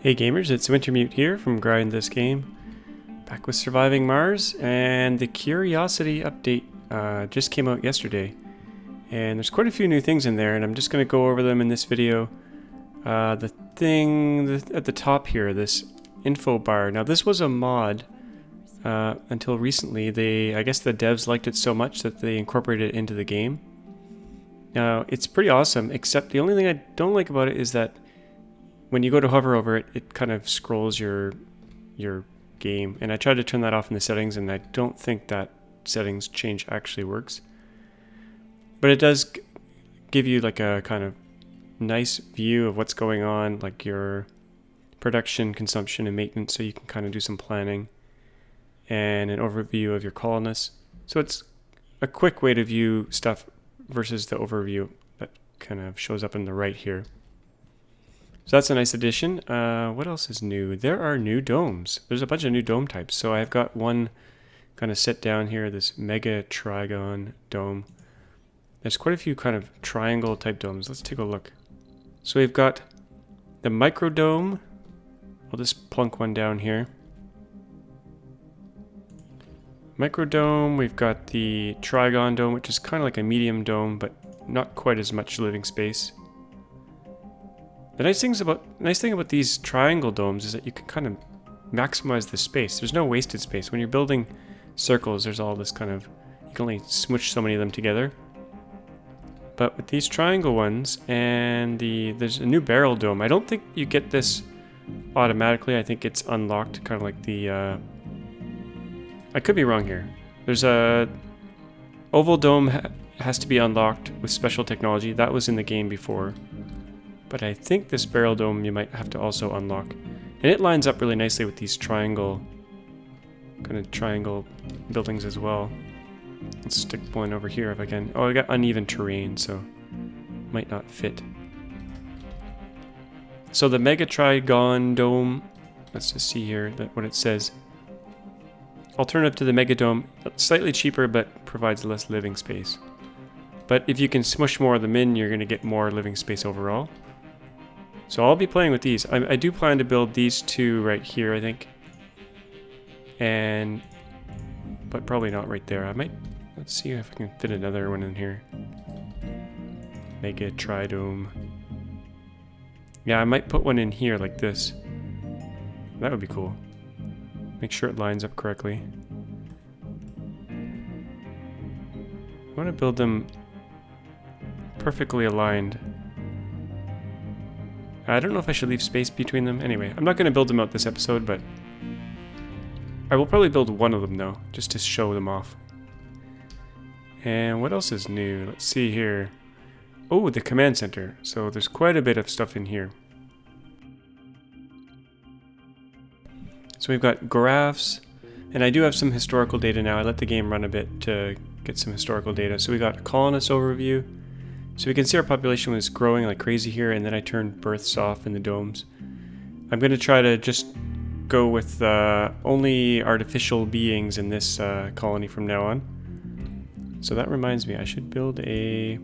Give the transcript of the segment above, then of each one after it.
Hey gamers, it's Wintermute here from Grind This Game. Back with Surviving Mars, and the Curiosity update just came out yesterday. And there's quite a few new things in there, and I'm just going to go over them in this video. The thing at the top here, this info bar. Now this was a mod until recently. I guess the devs liked it so much that they incorporated it into the game. Now it's pretty awesome, except the only thing I don't like about it is that when you go to hover over it, it kind of scrolls your game. And I tried to turn that off in the settings, and I don't think that settings change actually works. But it does give you like a kind of nice view of what's going on, like your production, consumption, and maintenance, so you can kind of do some planning, and an overview of your colonists. So it's a quick way to view stuff versus the overview that kind of shows up in the right here. So that's a nice addition. What else is new? There are new domes. There's a bunch of new dome types. So I've got one kind of set down here, this Mega Trigon Dome. There's quite a few kind of triangle type domes. Let's take a look. So we've got the Microdome. I'll just plunk one down here. Microdome, we've got the Trigon Dome, which is kind of like a medium dome, but not quite as much living space. The nice thing about these triangle domes is that you can kind of maximize the space. There's no wasted space. When you're building circles, there's all this kind of, you can only smoosh so many of them together. But with these triangle ones, and there's a new barrel dome. I don't think you get this automatically. I think it's unlocked, kind of like the, I could be wrong here. There's a oval dome has to be unlocked with special technology. That was in the game before. But I think this barrel dome you might have to also unlock. And it lines up really nicely with these triangle buildings as well. Let's stick one over here if I can. Oh, I got uneven terrain, so might not fit. So the Mega Trigon Dome, let's just see here what it says. Alternative to the Megadome, slightly cheaper but provides less living space. But if you can smush more of them in, you're going to get more living space overall. So I'll be playing with these. I do plan to build these two right here, I think. But probably not right there. Let's see if I can fit another one in here. Mega Tridome. Yeah, I might put one in here like this. That would be cool. Make sure it lines up correctly. I want to build them perfectly aligned. I don't know if I should leave space between them. Anyway, I'm not going to build them out this episode, but I will probably build one of them though, just to show them off. And what else is new? Let's see here. Oh, the command center. So there's quite a bit of stuff in here. So we've got graphs, and I do have some historical data now. I let the game run a bit to get some historical data. So we got a Colonist Overview. So we can see our population was growing like crazy here, and then I turned births off in the domes. I'm going to try to just go with only artificial beings in this colony from now on. So that reminds me, I should build a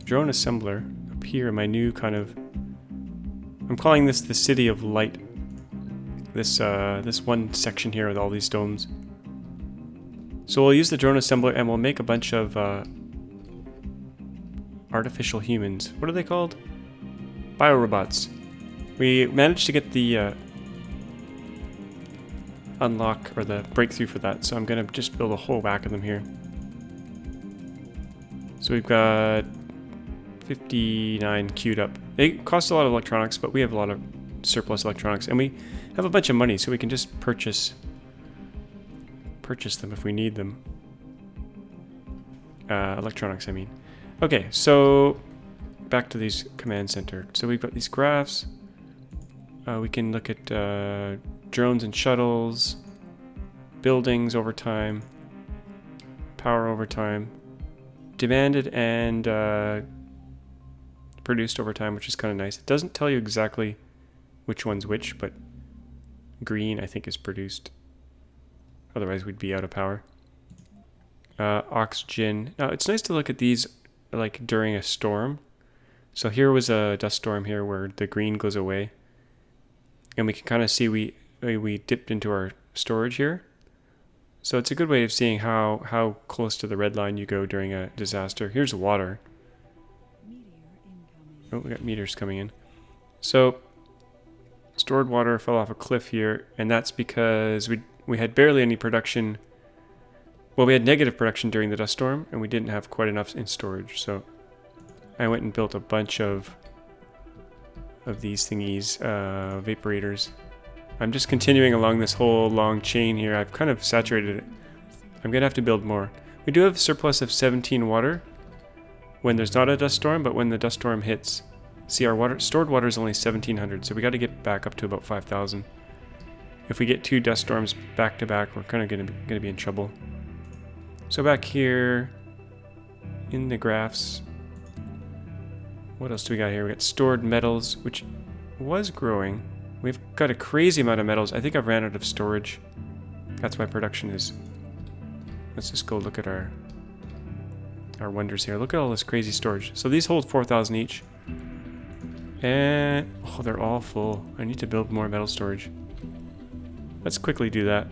drone assembler up here in my new kind of... I'm calling this the City of Light. This one section here with all these domes. So we'll use the drone assembler, and we'll make a bunch of artificial humans. What are they called? Biorobots. We managed to get the unlock or the breakthrough for that, so I'm gonna just build a whole whack of them here. So we've got 59 queued up. They cost a lot of electronics, but we have a lot of surplus electronics, and we have a bunch of money, so we can just purchase them if we need them. Electronics, I mean. Okay, so back to these command center. So we've got these graphs. We can look at drones and shuttles, buildings over time, power over time, demanded and produced over time, which is kind of nice. It doesn't tell you exactly which one's which, but green I think is produced. Otherwise we'd be out of power. Oxygen. Now it's nice to look at these like during a storm. So here was a dust storm here where the green goes away. And we can kind of see we dipped into our storage here. So it's a good way of seeing how close to the red line you go during a disaster. Here's water. Oh, we got meters coming in. So stored water fell off a cliff here, and that's because we had barely any production. Well, we had negative production during the dust storm, and we didn't have quite enough in storage. So I went and built a bunch of these thingies, vaporators. I'm just continuing along this whole long chain here. I've kind of saturated it. I'm going to have to build more. We do have a surplus of 17 water when there's not a dust storm, but when the dust storm hits, see our stored water is only 1,700, so we got to get back up to about 5,000. If we get 2 dust storms back to back, we're kind of going to be in trouble. So back here in the graphs, what else do we got here? We got stored metals, which was growing. We've got a crazy amount of metals. I think I've ran out of storage. That's why production is. Let's just go look at our wonders here. Look at all this crazy storage. So these hold 4,000 each. And oh, they're all full. I need to build more metal storage. Let's quickly do that.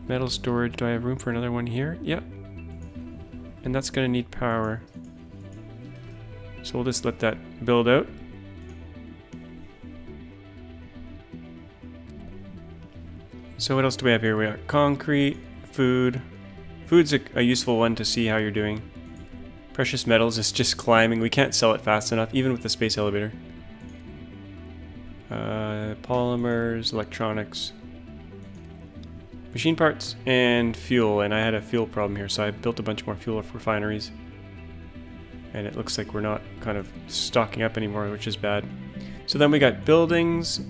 Metal storage. Do I have room for another one here? Yep. And that's going to need power. So we'll just let that build out. So what else do we have here? We got concrete, food. Food's a useful one to see how you're doing. Precious metals is just climbing. We can't sell it fast enough, even with the space elevator. Polymers, electronics, machine parts, and fuel. And I had a fuel problem here, so I built a bunch more fuel refineries. And it looks like we're not kind of stocking up anymore, which is bad. So then we got buildings.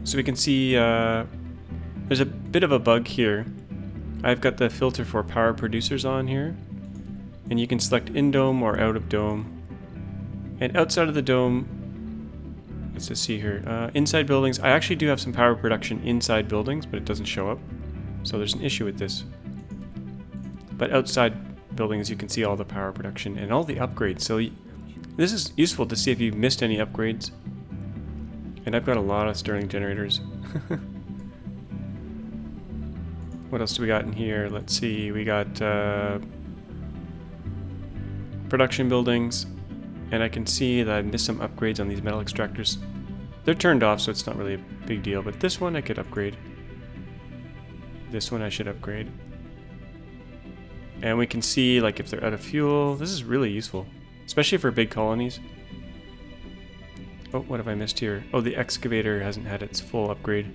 So we can see there's a bit of a bug here. I've got the filter for power producers on here. And you can select in dome or out of dome. And outside of the dome, let's just see here. Inside buildings, I actually do have some power production inside buildings, but it doesn't show up. So there's an issue with this. But outside buildings, you can see all the power production and all the upgrades. So this is useful to see if you've missed any upgrades. And I've got a lot of Stirling generators. What else do we got in here? Let's see. We got production buildings. And I can see that I missed some upgrades on these metal extractors. They're turned off, so it's not really a big deal. But this one I could upgrade. This one I should upgrade. And we can see like if they're out of fuel. This is really useful, especially for big colonies. Oh, what have I missed here? Oh, the excavator hasn't had its full upgrade.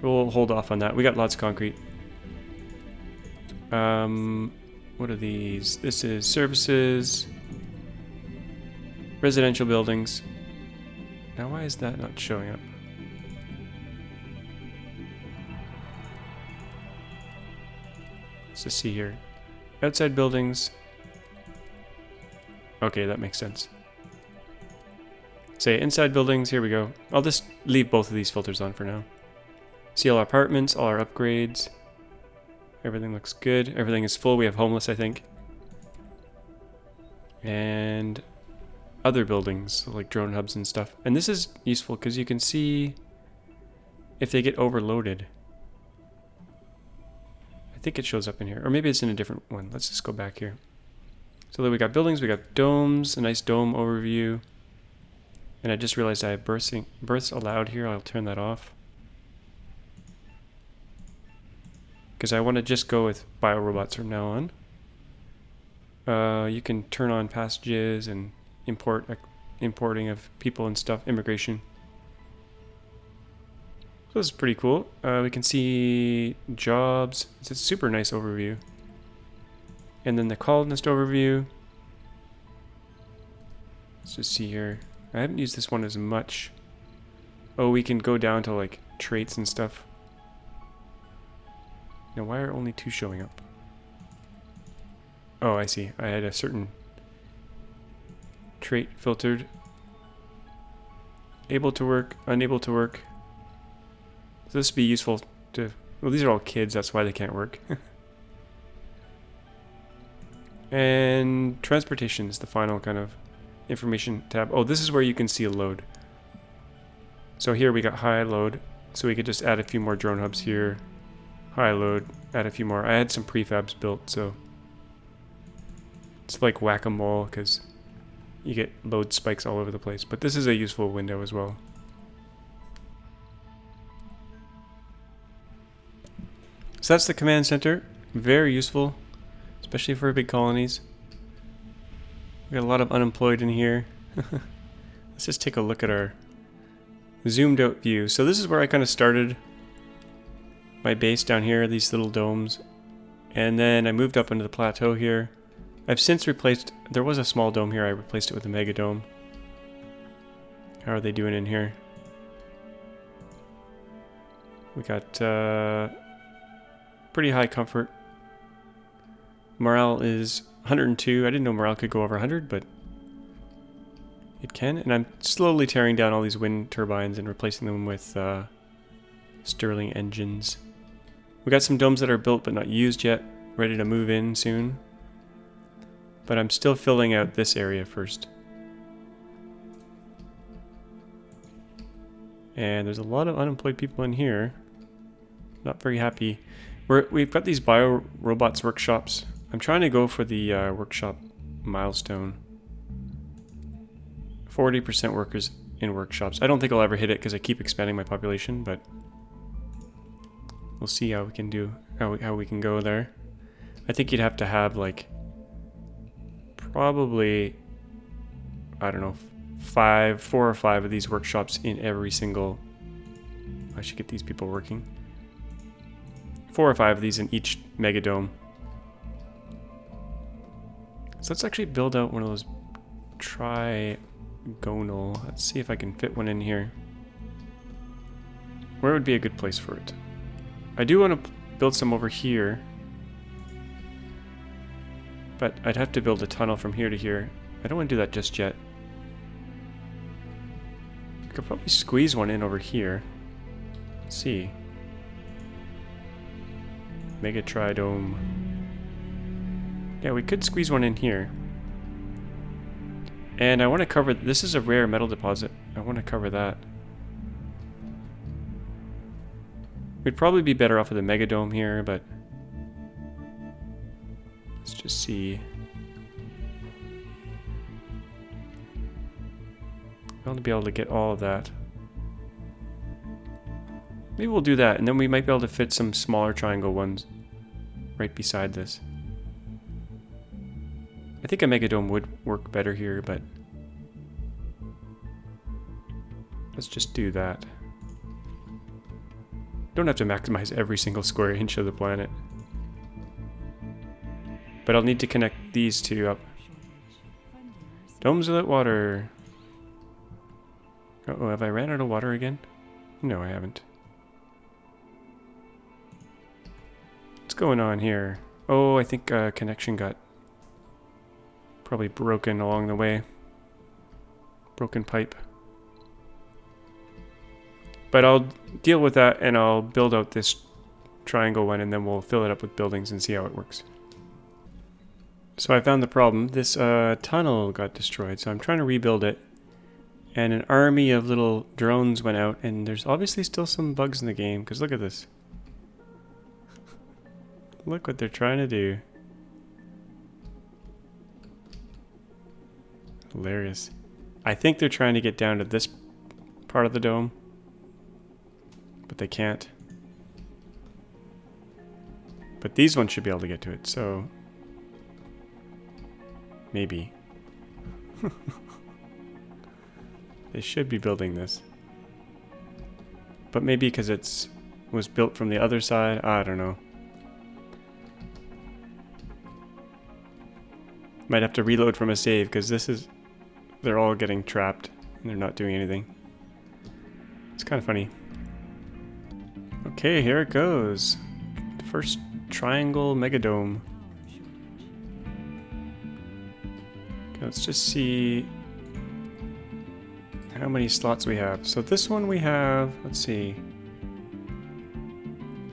We'll hold off on that. We got lots of concrete. What are these? This is services. Residential buildings. Now why is that not showing up? Let's just see here. Outside buildings. Okay, that makes sense. Say inside buildings, here we go. I'll just leave both of these filters on for now. See all our apartments, all our upgrades. Everything looks good. Everything is full. We have homeless, I think. And other buildings, like drone hubs and stuff. And this is useful because you can see if they get overloaded. I think it shows up in here. Or maybe it's in a different one. Let's just go back here. So then we got buildings, we got domes, a nice dome overview. And I just realized I have births allowed here. I'll turn that off. Because I want to just go with biorobots from now on. You can turn on passages and importing of people and stuff, immigration. So this is pretty cool. We can see jobs. It's a super nice overview. And then the Colonist Overview. Let's just see here. I haven't used this one as much. Oh, we can go down to like traits and stuff. Now, why are only 2 showing up? Oh, I see. I had a certain trait filtered. Able to work, unable to work. So this would be useful to... Well, these are all kids, that's why they can't work. And transportation is the final kind of information tab. Oh, this is where you can see a load. So here we got high load, so we could just add a few more drone hubs here. High load, add a few more. I had some prefabs built, so it's like whack-a-mole because you get load spikes all over the place. But this is a useful window as well. So that's the command center. Very useful, especially for big colonies. We got a lot of unemployed in here. Let's just take a look at our zoomed out view. So this is where I kind of started my base down here, these little domes. And then I moved up into the plateau here. I've since replaced, there was a small dome here, I replaced it with a Megadome. How are they doing in here? We got pretty high comfort. Morale is 102. I didn't know morale could go over 100, but it can. And I'm slowly tearing down all these wind turbines and replacing them with Stirling engines. We got some domes that are built but not used yet, ready to move in soon. But I'm still filling out this area first. And there's a lot of unemployed people in here. Not very happy. We've got these biorobots workshops. I'm trying to go for the workshop milestone. 40% workers in workshops. I don't think I'll ever hit it because I keep expanding my population, but we'll see how we can do, how we can go there. I think you'd have to have like probably, I don't know, 4 or 5 of these workshops in every single. I should get these people working. 4 or 5 of these in each Megadome. So let's actually build out one of those trigonal. Let's see if I can fit one in here. Where would be a good place for it? I do want to build some over here, but I'd have to build a tunnel from here to here. I don't want to do that just yet. I could probably squeeze one in over here. Let's see. Mega Tridome. Yeah, we could squeeze one in here. And I want to cover, this is a rare metal deposit. I want to cover that. We'd probably be better off with a Megadome here, but let's just see. I want to be able to get all of that. Maybe we'll do that, and then we might be able to fit some smaller triangle ones right beside this. I think a Megadome would work better here, but let's just do that. Don't have to maximize every single square inch of the planet. But I'll need to connect these two up. Domes without water. Uh-oh, have I ran out of water again? No, I haven't. What's going on here? Oh, I think a connection got probably broken along the way. Broken pipe. But I'll deal with that and I'll build out this triangle one and then we'll fill it up with buildings and see how it works. So I found the problem. This tunnel got destroyed, so I'm trying to rebuild it. And an army of little drones went out, and there's obviously still some bugs in the game, because look at this. Look what they're trying to do. Hilarious. I think they're trying to get down to this part of the dome, but they can't. But these ones should be able to get to it, so maybe. They should be building this. But maybe because it was built from the other side, I don't know. Might have to reload from a save because they're all getting trapped and they're not doing anything. It's kind of funny. Okay, here it goes. First triangle Megadome. Okay, let's just see how many slots we have. So this one we have, let's see,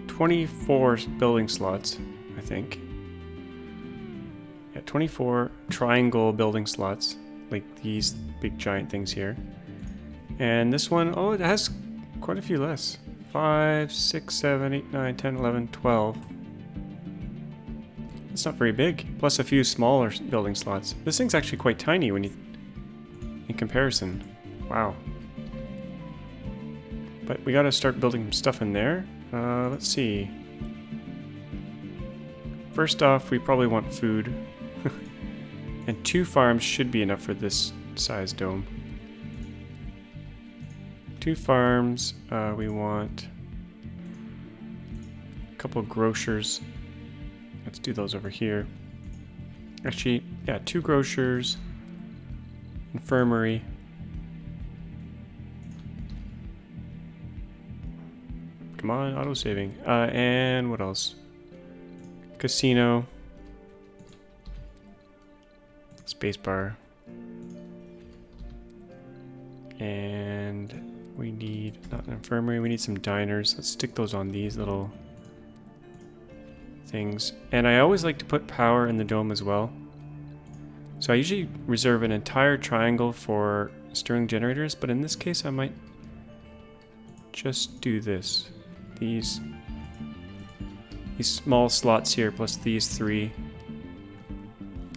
24 building slots, I think. Yeah, 24 triangle building slots, like these big giant things here. And this one, oh, it has quite a few less. 5, 6, 7, 8, 9, 10, 11, 12. It's not very big. Plus a few smaller building slots. This thing's actually quite tiny when you, in comparison. Wow. But we gotta start building some stuff in there. Let's see. First off, we probably want food. And 2 farms should be enough for this size dome. 2 farms, we want a couple of grocers. Let's do those over here. Actually, yeah, 2 grocers, infirmary. Come on, auto-saving. And what else? Casino. Spacebar. And we need, not an infirmary, we need some diners. Let's stick those on these little things. And I always like to put power in the dome as well. So I usually reserve an entire triangle for Stirling generators, but in this case I might just do this. These small slots here plus these 3.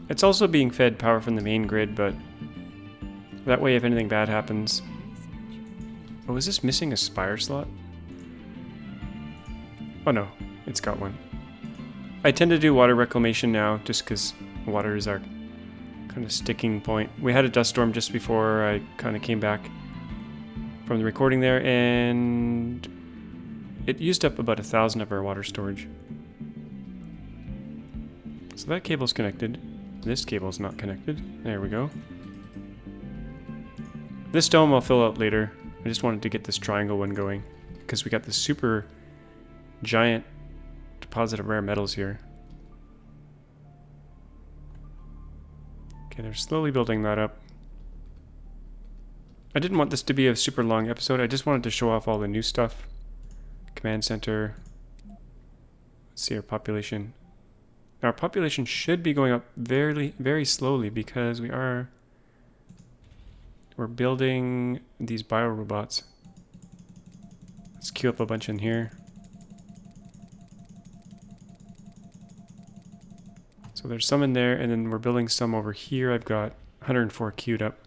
It's also being fed power from the main grid, but that way if anything bad happens... Oh, is this missing a spire slot? Oh no, it's got one. I tend to do water reclamation now, just because water is our kind of sticking point. We had a dust storm just before I kind of came back from the recording there, and it used up about 1,000 of our water storage. So that cable's connected. This cable's not connected. There we go. This dome I'll fill out later. I just wanted to get this triangle one going, because we got this super giant deposit of rare metals here. Okay, they're slowly building that up. I didn't want this to be a super long episode. I just wanted to show off all the new stuff. Command center. Let's see our population. Our population should be going up very, very slowly because we're building these biorobots. Let's queue up a bunch in here. So there's some in there, and then we're building some over here. I've got 104 queued up.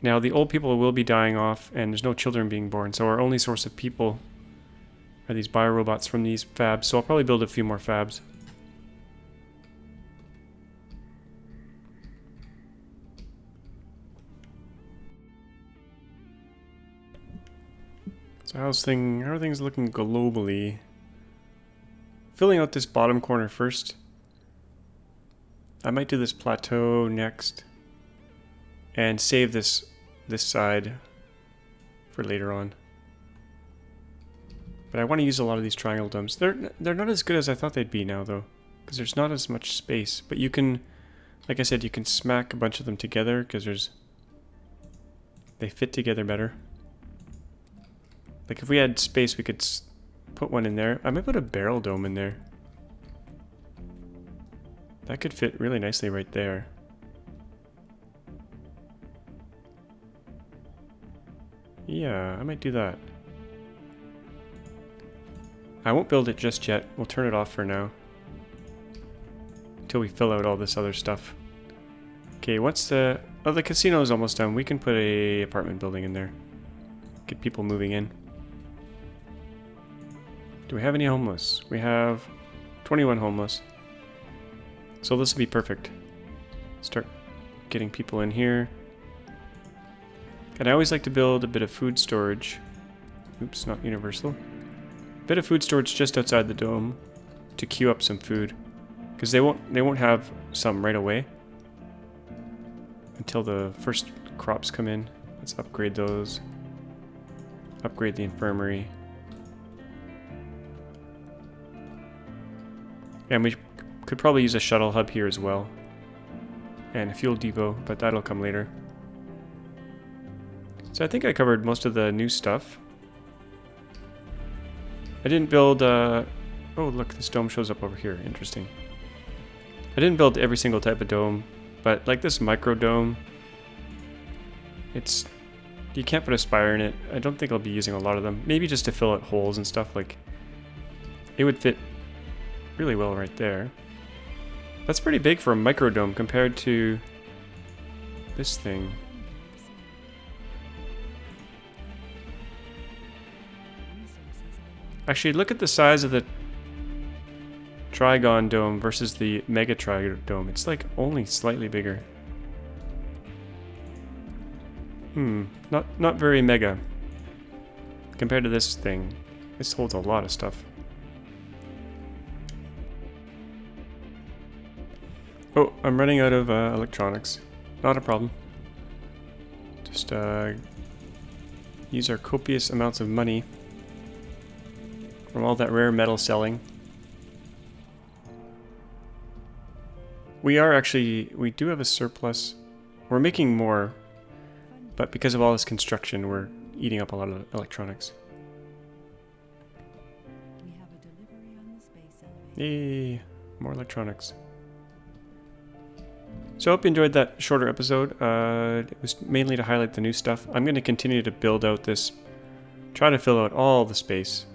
Now the old people will be dying off, and there's no children being born, so our only source of people are these biorobots from these fabs. So I'll probably build a few more fabs. So how are things looking globally? Filling out this bottom corner first. I might do this plateau next and save this side for later on. But I want to use a lot of these triangle domes. They're not as good as I thought they'd be now though, because there's not as much space. But you can, like I said, you can smack a bunch of them together because they fit together better. Like if we had space, we could put one in there. I might put a barrel dome in there. That could fit really nicely right there. Yeah, I might do that. I won't build it just yet. We'll turn it off for now. Until we fill out all this other stuff. Okay, what's the... Oh, the casino is almost done. We can put a apartment building in there. Get people moving in. Do we have any homeless? We have 21 homeless. So this will be perfect. Start getting people in here. And I always like to build a bit of food storage. Oops, not universal. Bit of food storage just outside the dome to queue up some food, because they won't have some right away until the first crops come in. Let's upgrade those. Upgrade the infirmary. And we could probably use a shuttle hub here as well. And a fuel depot, but that'll come later. So I think I covered most of the new stuff. I didn't build, oh look, this dome shows up over here, interesting. I didn't build every single type of dome, but like this micro dome, It's... You can't put a spire in it. I don't think I'll be using a lot of them. Maybe just to fill out holes and stuff. Like, it would fit really well right there. That's pretty big for a microdome compared to this thing. Actually, look at the size of the Trigon Dome versus the Megatron Dome. It's like only slightly bigger. Not very mega compared to this thing. This holds a lot of stuff. Oh, I'm running out of electronics. Not a problem. Just use our copious amounts of money from all that rare metal selling. We do have a surplus. We're making more, but because of all this construction, we're eating up a lot of electronics. We have a delivery on the space elevator. Yay, more electronics. So I hope you enjoyed that shorter episode. It was mainly to highlight the new stuff. I'm going to continue to build out this, try to fill out all the space,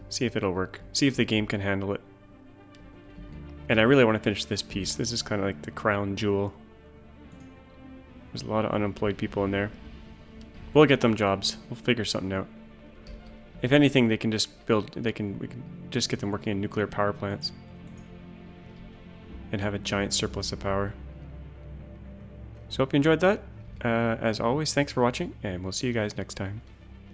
see if it'll work, see if the game can handle it. And I really want to finish this piece. This is kind of like the crown jewel. There's a lot of unemployed people in there. We'll get them jobs. We'll figure something out. If anything, they can just build. We can just get them working in nuclear power plants and have a giant surplus of power. So hope you enjoyed that. As always, thanks for watching, and we'll see you guys next time.